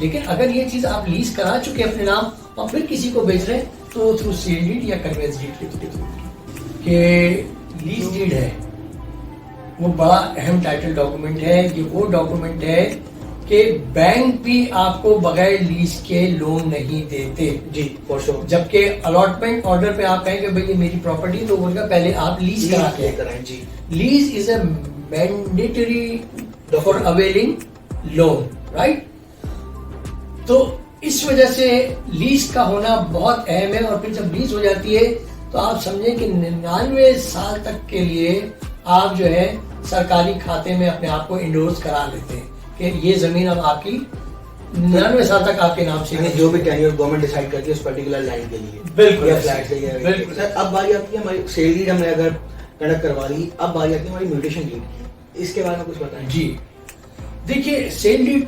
لیکن اگر یہ چیز آپ لیز کرا چکے اپنے نام اور پھر کسی کو بیچ رہے ہیں تو تھرو سیل ڈیڈ یا کنوینس ڈیڈ کے تھرو کہ لیز ڈیڈ ہے وہ بڑا اہم ٹائٹل ڈاکومنٹ ہے. یہ وہ ڈاکومنٹ ہے کہ بینک بھی آپ کو بغیر لیز کے لون نہیں دیتے. جی فور شور. جبکہ الاٹمنٹ آرڈر پہ آپ کہیں کہ بھائی یہ میری پراپرٹی تو ان کا پہلے آپ لیز کرا کے کرائیں. جی lease is a mandatory for availing loan right. تو اس وجہ سے لیز کا ہونا بہت اہم ہے. اور پھر جب لیز ہو جاتی ہے تو آپ سمجھیں کہ 99 سال تک کے لیے آپ جو ہے سرکاری کھاتے میں اپنے آپ کو انڈورس کرا لیتے ہیں کہ یہ زمین اب آپ کی 99 سال تک آپ کے نام سے جو بھی ٹینیور گورنمنٹ ڈیسائیڈ کرتی ہے اس پرٹیکولر لائن کے لیے. بالکل یا فلیٹ سے یا سر. اب باری آتی ہے ہماری سیل ڈیڈ ہم نے اگر کنڈکٹ کروا لی, اب باری آتی ہے ہماری میوٹیشن ڈیڈ کی. اس کے بارے میں کچھ بتائیں. جی دیکھیے سیل ڈیڈ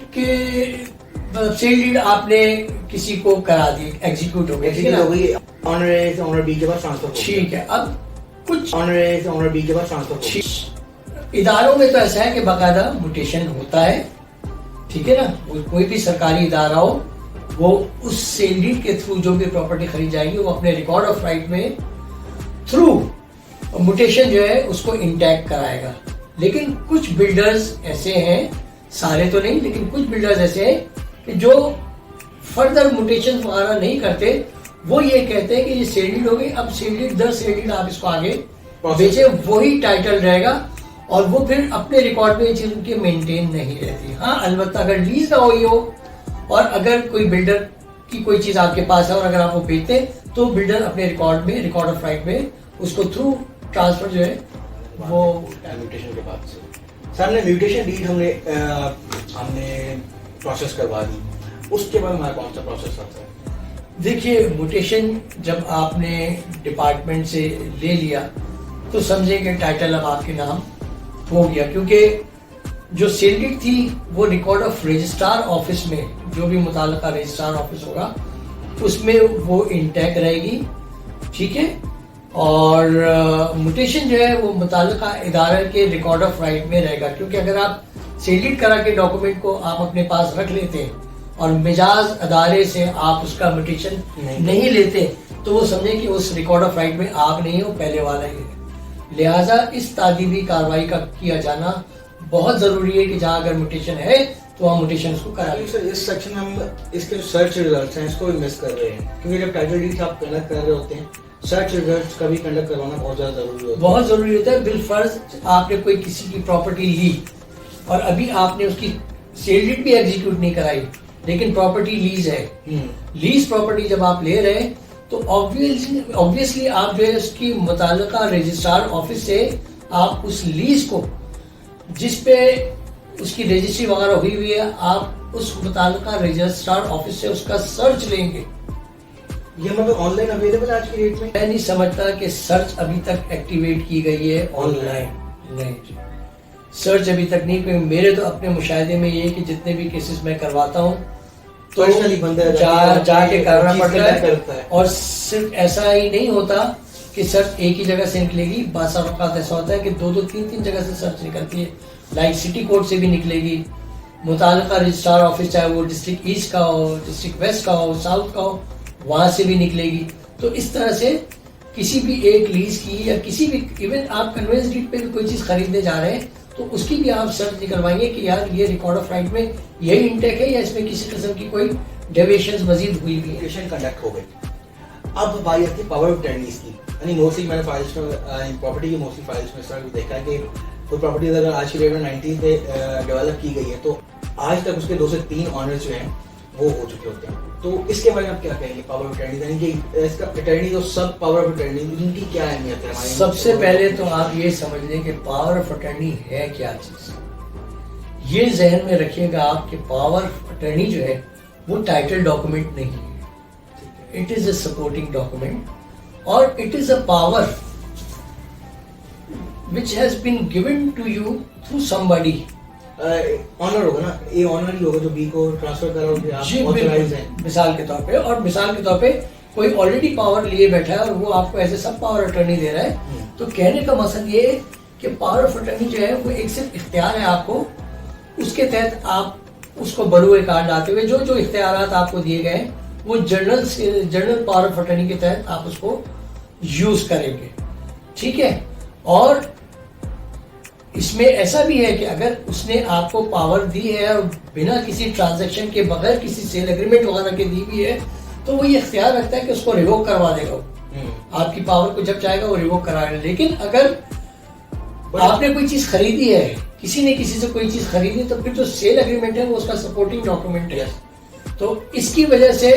آپ نے کسی کو کرا دی, ایگزیکیوٹ ہو گئی, آنر سے آنر بی کے بعد ٹرانسفر. ٹھیک ہے. اب کچھ آنر سے آنر بی کے بعد ٹرانسفر. اداروں میں تو ایسا ہے کہ باقاعدہ موٹیشن ہوتا ہے, ٹھیک ہے نا. کوئی بھی سرکاری ادارہ ہو وہ اس سیل ڈیڈ کے تھرو جو بھی پراپرٹی خرید جائے گی وہ اپنے ریکارڈ آف رائٹ میں تھرو موٹیشن جو ہے اس کو انٹیکٹ کرائے گا. لیکن کچھ بلڈرز ایسے ہیں, سارے تو نہیں لیکن کچھ بلڈرز ایسے ہیں کہ جو فردر موٹیشن وغیرہ نہیں کرتے. وہ یہ کہتے ہیں کہ یہ سیل ڈیڈ ہو گئی, اب سیل ڈیڈ در سیل ڈیڈ آپ اس کو آگے بیچے, وہی ٹائٹل رہے گا اور وہ پھر اپنے ریکارڈ میں یہ چیز ان کی مینٹین نہیں رہتی. ہاں البتہ اگر لیز نہ ہوئی ہو اور اگر کوئی بلڈر کی کوئی چیز آپ کے پاس ہے اور اگر آپ وہ بیچتے تو بلڈر اپنے ریکارڈ میں ریکارڈ آف رائٹ میں اس کو تھرو ٹرانسفر جو ہے وہ میوٹیشن کے بعد سے. سر نے میوٹیشن ڈیڈ ہم نے پروسیس کروا دی, اس کے بعد ہمارا کون سا پروسیس آتا ہے؟ دیکھیے موٹیشن جب آپ نے ڈپارٹمنٹ سے لے لیا تو سمجھیں کہ ٹائٹل اب آپ کے نام ہو گیا, کیونکہ جو سیل ڈیڈ تھی وہ ریکارڈ آف رجسٹرار آفس میں, جو بھی متعلقہ رجسٹرار آفس ہوگا اس میں وہ انٹیک رہے گی, ٹھیک ہے. اور موٹیشن جو ہے وہ متعلقہ ادارے کے ریکارڈ آف رائٹ میں رہے گا, کیونکہ اگر آپ سیل ڈیڈ کرا کے ڈاکومنٹ کو آپ اپنے پاس رکھ لیتے ہیں اور مجاز ادارے سے آپ اس کا موٹیشن نہیں لیتے تو وہ سمجھیں کہ اس ریکارڈ آف رائٹ میں آپ نہیں ہو, پہلے والا ہی ہے. لہٰذا اس تعدیبی کارروائی کا کیا جانا بہت ضروری ہے کہ جہاں اگر موٹیشن ہے تو ہم موٹیشن اس کو کرا لیں. سر اس سیکشن میں ہم اس کے سرچ ریزلٹس ہیں اس کو بھی مس کر رہے ہیں, کیونکہ جب ٹائٹل ڈیڈ آپ کنڈکٹ کر رہے ہوتے ہیں سرچ ریزلٹس کا بھی کنڈکٹ کروانا بہت زیادہ ضروری ہوتا ہے. بہت ضروری ہوتا ہے. بالفرض آپ نے کوئی کسی کی پراپرٹی لی اور ابھی آپ نے اس کی سیل ڈیڈ بھی ایگزیکیوٹ نہیں کرائی لیکن پراپرٹی لیز ہے. لیز پراپرٹی جب آپ لے رہے ہیں تو obviously آپ جو ہے اس کی متعلقہ رجسٹرار آفس سے آپ اس لیز کو جس پہ اس کی رجسٹری وغیرہ ہوئی ہے آپ اس متعلقہ رجسٹرار آفس سے اس کا سرچ لیں گے. یہ مطلب آن لائن اویلیبل آج کی ڈیٹ میں؟ میں نہیں سمجھتا کہ سرچ ابھی تک ایکٹیویٹ کی گئی ہے آن لائن, نہیں جی سرچ ابھی تک نہیں. کیونکہ میرے تو اپنے مشاہدے میں یہ ہے کہ جتنے بھی کیسز میں کرواتا ہوں تو جا کے کرنا پڑتا ہے. اور صرف ایسا ہی نہیں ہوتا کہ سرچ ایک ہی جگہ سے نکلے گی, بعض اوقات ایسا ہوتا ہے کہ دو تین جگہ سے سرچ نکلتی ہے. لائک سٹی کورٹ سے بھی نکلے گی, متعلقہ رجسٹرار آفس چاہے وہ ڈسٹرکٹ ایسٹ کا ہو, ڈسٹرکٹ ویسٹ کا ہو, ساؤتھ کا ہو, وہاں سے بھی نکلے گی. تو اس طرح سے کسی بھی ایک لیز کی یا کسی بھی ایون آپ کنوینس ڈیڈ پہ بھی کوئی چیز خریدنے جا رہے ہیں تو اس کی بھی آپ سرچ نکلوائیں گے کہ یار یہ ریکارڈ آف رائٹ میں یہی انٹیک ہے یا اس میں کسی قسم کی کوئی ڈیویشنز مزید ہوئی بھی ہے. کنڈکٹ ہو گئی. اب باری آتی ہے پاور آف اٹرنیز کی. یعنی موسٹلی میں نے فائلس میں پراپرٹی کی موسٹلی فائلس میں سر دیکھا ہے کہ کوئی پراپرٹی اگر آج کی ڈیٹ میں 90 پہ ڈیولپ کی گئی ہے تو آج تک اس کے 2 سے 3 آنرز جو ہیں وہ ہو چکے ہوتے ہیں. تو اس کے بارے میں آپ کیا کہیں گے پاور آف اٹرنیز, یعنی کہ اس کا اٹرنی جو سب پاور آف اٹرنی ان کی کیا اہمیت ہے؟ سب سے پہلے تو آپ یہ سمجھ لیں کہ پاور آف اٹرنی ہے کیا چیز. یہ ذہن میں رکھیے گا آپ کہ پاور آف اٹرنی جو ہے وہ ٹائٹل ڈاکومنٹ نہیں ہے, it is a supporting document اور it is a power which has been given to you through somebody. Owner ہوگا نا, یہ آنر ہی ہوگا جو بی کو ٹرانسفر کرا ہوگا آپ آتھورائز ہیں مثال کے طور پہ. اور مثال کے طور پہ کوئی آلریڈی پاور لیے بیٹھا ہے اور وہ آپ کو ایسے سب پاور اٹرنی دے رہا ہے. تو کہنے کا مقصد یہ ہے کہ پاور آف اٹرنی جو ہے وہ ایک صرف اختیار ہے آپ کو, اس کے تحت آپ اس کو بروئے کار لاتے ہوئے جو جو اختیارات آپ کو دیے گئے ہیں وہ جنرل پاور آف اٹرنی کے تحت آپ اس کو یوز کریں گے. ٹھیک ہے. اور اس میں ایسا بھی ہے کہ اگر اس نے آپ کو پاور دی ہے اور بنا کسی ٹرانزیکشن کے بغیر کسی سیل اگریمنٹ وغیرہ کے دی بھی ہے تو وہ یہ اختیار رکھتا ہے کہ اس کو ریووک کروا دے گا. آپ کی پاور کو جب چاہے گا وہ ریووک کرا لے. لیکن اگر آپ نے کوئی چیز خریدی ہے, کسی نے کسی سے کوئی چیز خریدی, تو پھر جو سیل اگریمنٹ ہے وہ اس کا سپورٹنگ ڈاکومنٹ ہے. تو اس کی وجہ سے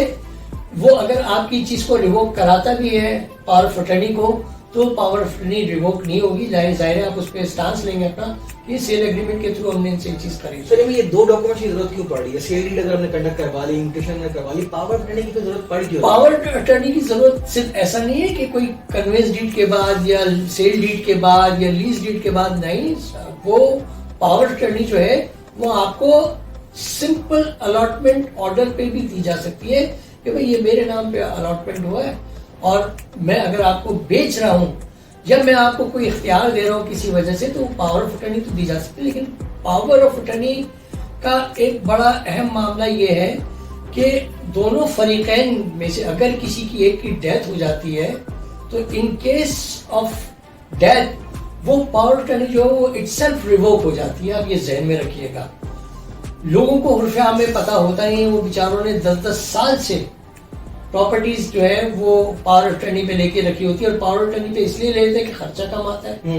وہ اگر آپ کی چیز کو ریووک کراتا بھی ہے پاور آف اٹرنی کو, تو پاور آف اٹرنی ریووک نہیں ہوگی. ظاہر ہے آپ اس پہ اسٹانس لیں گے اپنا کہ سیل اگریمنٹ کے تھرو ہم نے ان سے چیز خریدی. چلیے میں یہ 2 ڈاکومنٹس کی ضرورت کیوں پڑ رہی ہے؟ سیل ڈیڈ اگر ہم نے کنڈکٹ کروا لی, انویٹیشن میں کروا لی, پاور آف اٹرنی کی تو ضرورت پڑ کیوں؟ پاور اٹرنی کی ضرورت صرف ایسا نہیں ہے کہ کوئی کنوینس ڈیڈ کے بعد یا سیل ڈیڈ کے بعد یا لیز ڈیڈ کے بعد نہیں. وہ پاور اٹرنی جو ہے وہ آپ کو سمپل الاٹمنٹ آرڈر پہ بھی دی جا سکتی ہے کہ بھئی یہ میرے نام پہ الاٹمنٹ ہوا ہے اور میں اگر آپ کو بیچ رہا ہوں یا میں آپ کو کوئی اختیار دے رہا ہوں کسی وجہ سے, تو پاور آف اٹرنی تو دی جا سکتی ہے. لیکن پاور آف اٹرنی کا ایک بڑا اہم معاملہ یہ ہے کہ دونوں فریقین میں سے اگر کسی کی ایک کی ڈیتھ ہو جاتی ہے تو ان کیس آف ڈیتھ وہ پاور آف اٹرنی جو ہے وہ اٹ سیلف ریووک ہو جاتی ہے. آپ یہ ذہن میں رکھیے گا. لوگوں کو عرف عام میں پتہ ہوتا نہیں ہے, وہ بیچاروں نے 10 سال سے پراپرٹیز جو ہے وہ پاور آف اٹرنی پہ لے کے رکھی ہوتی ہے, اور پاور آف اٹرنی پہ اس لیے لیتے ہیں کہ خرچہ کم آتا ہے.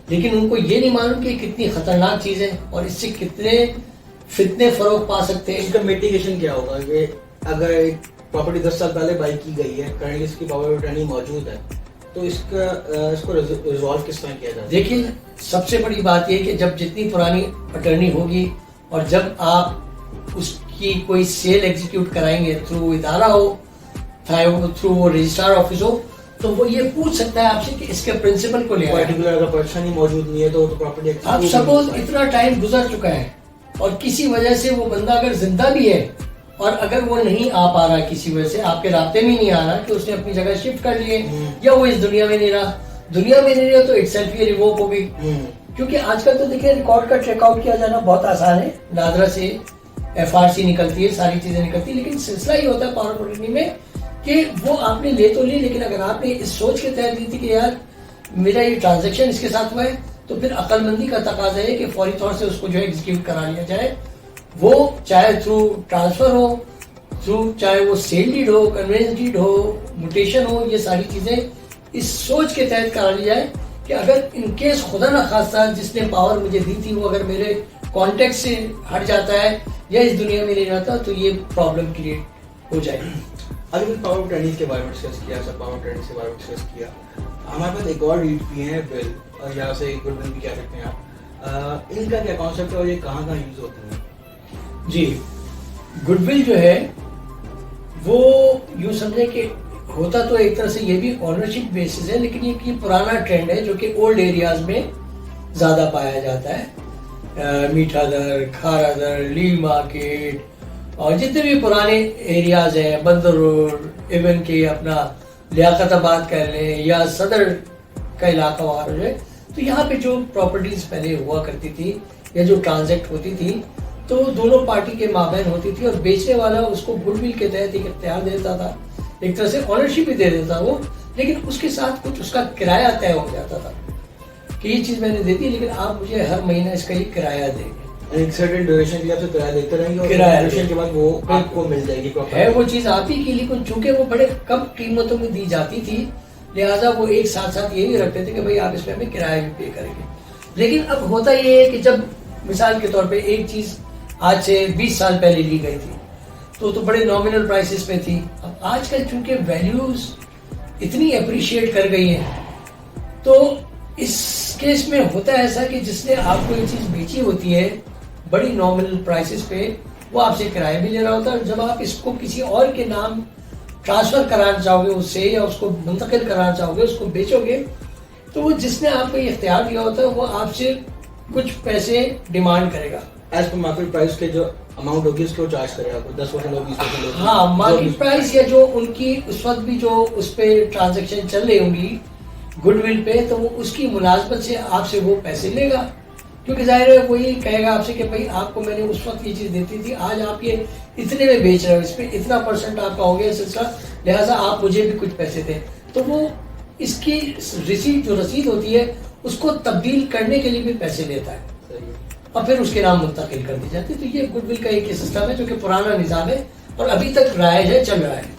لیکن ان کو یہ نہیں معلوم کہ کتنی خطرناک چیز ہے اور اس سے کتنے فتنے فروغ پا سکتے ہیں. اس کا میٹیگیشن کیا ہوگا کہ اگر ایک پراپرٹی 10 سال پہلے بائی کی گئی ہے, کرنٹلی اس کی پاور آف اٹرنی موجود ہے, تو اس کو ریزالو کس طرح کیا جائے؟ دیکھیے سب سے بڑی بات یہ کہ جب جتنی پرانی اٹرنی ہوگی اور جب آپ اس کی کوئی سیل ایگزیکیوٹ کرائیں گے تھرو ادارہ ہو, تھرو وہ رجسٹرار آفس ہو, تو وہ یہ پوچھ سکتا ہے آپ سے کہ اس کے پرنسپل کو لے آئے. پرٹیکولر اگر پرسن ہی موجود نہیں ہے تو پراپرٹی اب سپوز اتنا ٹائم گزر چکا ہے اور کسی وجہ سے وہ بندہ اگر زندہ بھی ہے اور اگر وہ نہیں آ پا رہا کسی وجہ سے, آپ کے رابطے میں نہیں آ رہا کہ اس نے اپنی جگہ شفٹ کر لیے یا وہ اس دنیا میں نہیں رہا, تو اٹ سیلف یہ ریووک ہو گئی. کیونکہ آج کل تو دیکھیں ریکارڈ کا چیک آؤٹ کیا جانا بہت آسان ہے, نادرا سے FRC نکلتی ہے, ساری چیزیں نکلتی ہیں. لیکن سلسلہ یہ ہوتا ہے پاور آف اٹرنی میں کہ وہ آپ نے لے تو لی, لیکن اگر آپ نے اس سوچ کے تحت لی تھی کہ یار میرا یہ ٹرانزیکشن اس کے ساتھ ہوا ہے, تو پھر عقل مندی کا تقاضا ہے کہ فوری طور سے اس کو جو ہے ایگزیکیوٹ کرا لیا جائے. وہ چاہے تھرو ٹرانسفر ہو, چاہے وہ سیل ڈیڈ ہو, کنوینس ڈیڈ ہو, موٹیشن ہو, یہ ساری چیزیں اس سوچ کے تحت کرا لی جائے کہ اگر ان کیس خدا نہ خواستہ جس نے پاور مجھے دی تھی وہ اگر میرے کانٹیکٹ سے ہٹ جاتا ہے یا اس دنیا میں نہیں رہتا تو یہ پرابلم کریٹ ہو جائے گی. ابھی بھی پاور آف اٹرنی کے بارے میں ڈسکس کیا, سب پاور آف اٹرنی کے بارے میں ڈسکس کیا. ہمارے پاس ایک اور ریٹ بھی ہے بل, اور یہاں سے گڈ ول بھی کہہ سکتے ہیں آپ. ان کا کیا کانسیپٹ ہے اور یہ کہاں یوز ہوتے ہیں؟ جی, گڈ ول جو ہے وہ یوں سمجھے کہ ہوتا تو ایک طرح سے یہ بھی اونرشپ بیسس ہے, لیکن یہ پرانا ٹرینڈ ہے جو کہ اولڈ ایریاز میں زیادہ پایا جاتا ہے. میٹھا در, کھارا در, لیل مارکیٹ اور جتنے بھی پرانے ایریاز ہیں, بندر روڈ, ایون کہ اپنا لیاقت آباد کہہ لیں یا صدر کا علاقہ وہاں جو ہے, تو یہاں پہ جو پراپرٹیز پہلے ہوا کرتی تھی یا جو ٹرانزیکٹ ہوتی تھی تو دونوں پارٹی کے مابین ہوتی تھی, اور بیچنے والا اس کو گڈ ول کے تحت ایک اختیار دیتا تھا, ایک طرح سے اونرشپ بھی دے دیتا وہ, لیکن اس کے ساتھ کچھ اس کا کرایہ طے ہو جاتا تھا کہ یہ چیز میں نے دے دی لیکن آپ مجھے ہر مہینہ اس کا یہ کرایہ دیں گے. ایک سرٹن ڈیوریشن کے لیے آپ سے کرایہ دیتے رہیں گے اور ڈیوریشن کے بعد وہ آپ کو مل جائے گی. ہے وہ چیز آپ ہی کی, لیکن چونکہ وہ بڑے کم قیمتوں میں دی جاتی تھی لہٰذا وہ ایک ساتھ یہ بھی رکھتے تھے کہ بھائی آپ اس میں ہمیں کرایہ بھی پے کریں گے. لیکن اب ہوتا یہ ہے کہ جب مثال کے طور پہ ایک چیز آج سے 20 سال پہلے لی گئی تھی تو بڑے نامنل پرائسز پہ تھی. اب آج کل چونکہ ویلیوز اتنی اپریشیٹ کر گئی ہیں تو اس کیس میں ہوتا ہے ایسا کہ جس نے آپ کو یہ چیز بیچی ہوتی ہے بڑی نامنل پرائسز پہ, وہ آپ سے کرایہ بھی لے رہا ہوتا ہے. جب آپ اس کو کسی اور کے نام ٹرانسفر کرانا چاہو گے اس سے یا اس کو منتقل کرانا چاہو گے, اس کو بیچو گے, تو وہ جس نے آپ کو یہ اختیار دیا ہوتا ہے وہ آپ سے کچھ پیسے ڈیمانڈ کرے گا. ایز پر مارکیٹ پرائس کے جو اماؤنٹ ہوگی اس کو چارج کرے گا, 10% ہوگی, 20% ہوگی. ہاں, مارکیٹ پرائس یا جو ان کی اس وقت بھی جو اس پہ ٹرانزیکشن چل رہی ہوں گی گڈ ول پہ, تو وہ اس کی ملازمت سے آپ سے وہ پیسے لے گا کیونکہ ظاہر ہے وہی کہے گا آپ سے کہ بھائی آپ کو میں نے اس وقت یہ چیز دیتی تھی، آج آپ یہ اتنے میں بیچ رہے ہو، اس پہ اتنا پرسنٹ آپ کا ہو گیا سلسلہ، لہٰذا آپ مجھے بھی کچھ پیسے دیں. تو وہ اس کی رسید جو رسید ہوتی ہے اس کو تبدیل کرنے کے لیے بھی پیسے لیتا ہے اور پھر اس کے نام منتقل کر دی جاتی ہے. تو یہ گڈ ول کا ایک سسٹم ہے جو کہ پرانا نظام ہے اور ابھی تک رائج ہے، چل رہا ہے.